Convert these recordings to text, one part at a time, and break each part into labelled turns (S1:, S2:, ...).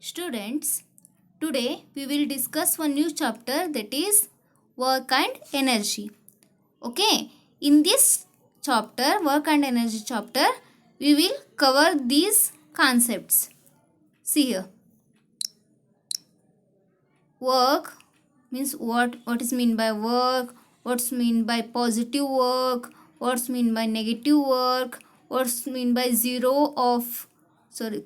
S1: Students, today we will discuss one new chapter, that is work and energy. Okay, in this chapter, work and energy chapter, we will cover these concepts. See here. Work means what is mean by work, what's mean by positive work, what's mean by negative work, what's mean by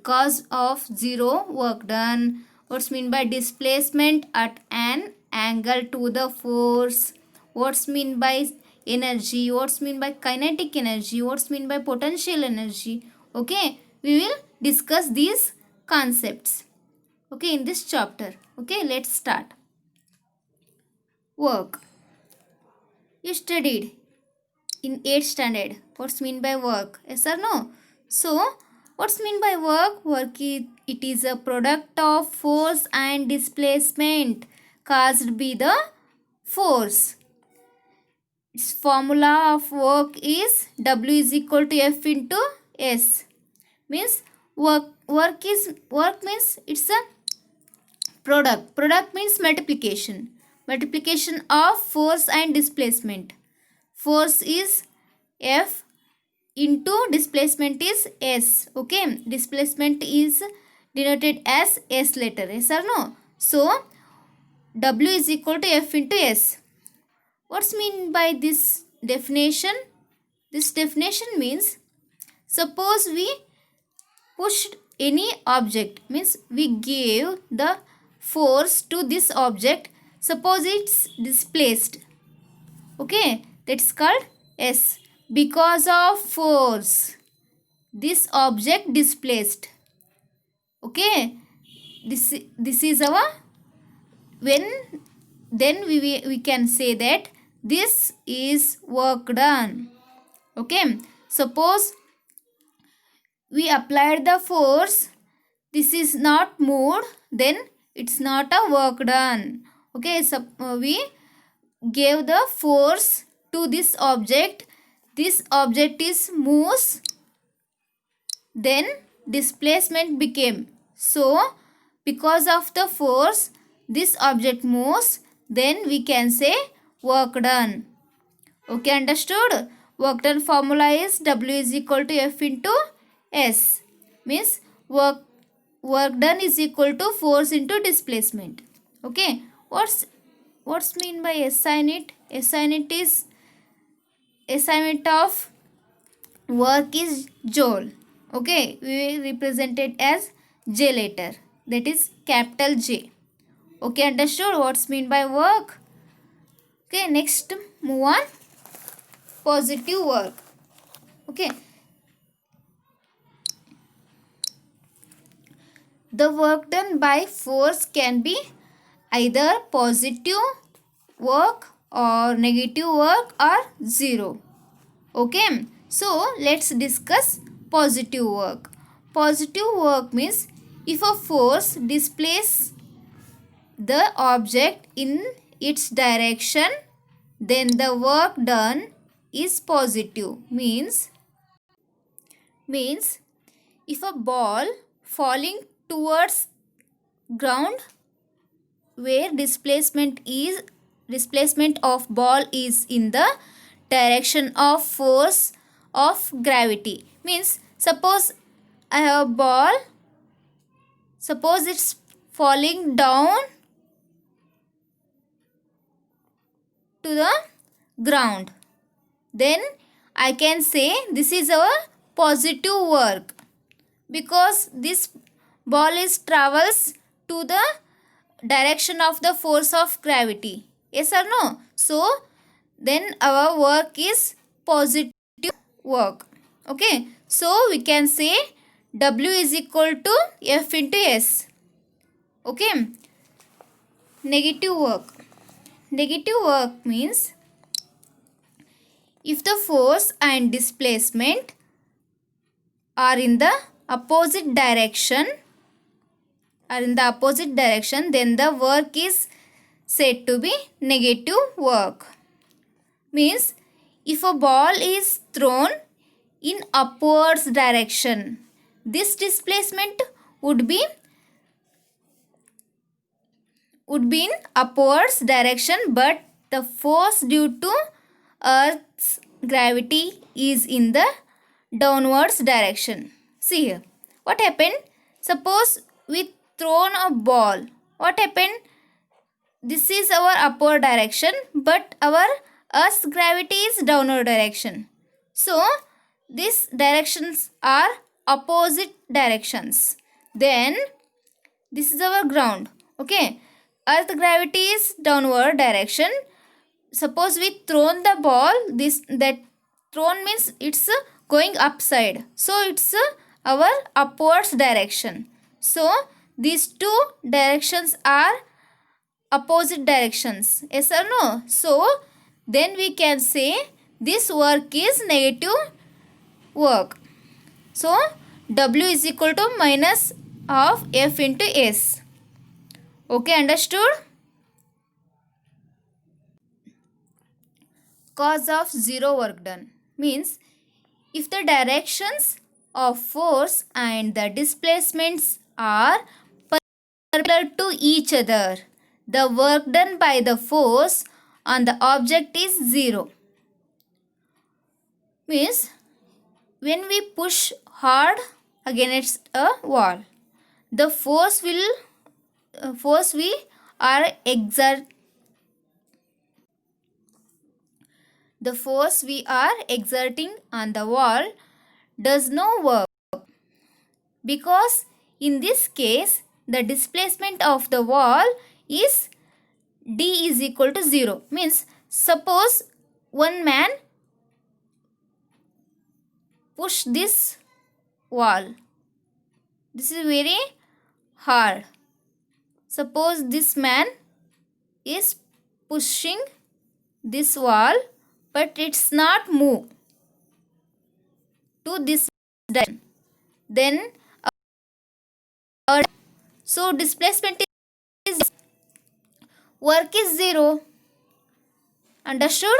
S1: cause of zero work done, what's mean by displacement at an angle to the force, what's mean by energy, what's mean by kinetic energy, what's mean by potential energy. Okay, we will discuss these concepts, okay, in this chapter. Okay, let's start. Work. You studied in 8th standard. What's mean by work? Yes or no? So, what's mean by work? It is a product of force and displacement caused by the force. Its formula of work is W is equal to F into S. Means work means it's a product. Product means multiplication. Multiplication of force and displacement. Force is F into displacement is S. Okay, displacement is denoted as S letter. Yes or no? So W is equal to F into S. What's mean by this definition? This definition means, suppose we pushed any object, means we gave the force to this object. Suppose it's displaced. Okay, that's called S. Because of force, this object displaced. Okay, this is our, when then we can say that this is work done. Okay, suppose we applied the force, this is not moved, then it's not a work done. Okay, so we gave the force to this object is moves, then displacement became. So because of the force this object moves, then we can say work done. Okay, understood? Work done formula is W is equal to F into S. Means work done is equal to force into displacement. Okay, what's mean by SI unit? SI unit is assignment of work is joule. Okay, we represent it as J letter, that is capital J. Okay, understood what's mean by work? Okay, next move on. Positive work. Okay, the work done by force can be either positive work or negative work or zero. Okay, so let's discuss positive work. Positive work means if a force displaces the object in its direction, then the work done is positive. Means if a ball falling towards ground where displacement of ball is in the direction of force of gravity, means suppose I have a ball, suppose it's falling down to the ground, then I can say this is our positive work, because this ball is travels to the direction of the force of gravity. Yes or no? So then our work is positive work. Okay, so we can say W is equal to F into S. Okay, negative work. Negative work means if the force and displacement are in the opposite direction, then the work is said to be negative work. Means if a ball is thrown in upwards direction, this displacement would be would be in upwards direction, but the force due to Earth's gravity is in the downwards direction. See here. What happened? Suppose we thrown a ball. What happened? This is our upward direction, but our Earth's gravity is downward direction. So these directions are opposite directions. Then this is our ground. Okay. Earth gravity is downward direction. Suppose we thrown the ball, this that thrown means it's going upside, so it's our upwards direction. So these two directions are opposite directions, yes or no? So then we can say this work is negative work. So W is equal to minus of F into S. Okay, understood? Cause of zero work done means if the directions of force and the displacements are parallel to each other, the work done by the force on the object is zero. Means when we push hard against a wall, the force we are exerting on the wall does no work, because in this case the displacement of the wall is d is equal to 0. Means suppose one man push this wall. This is very hard. Suppose this man is pushing this wall, but it's not move to this direction. Then so displacement is work is 0. Understood?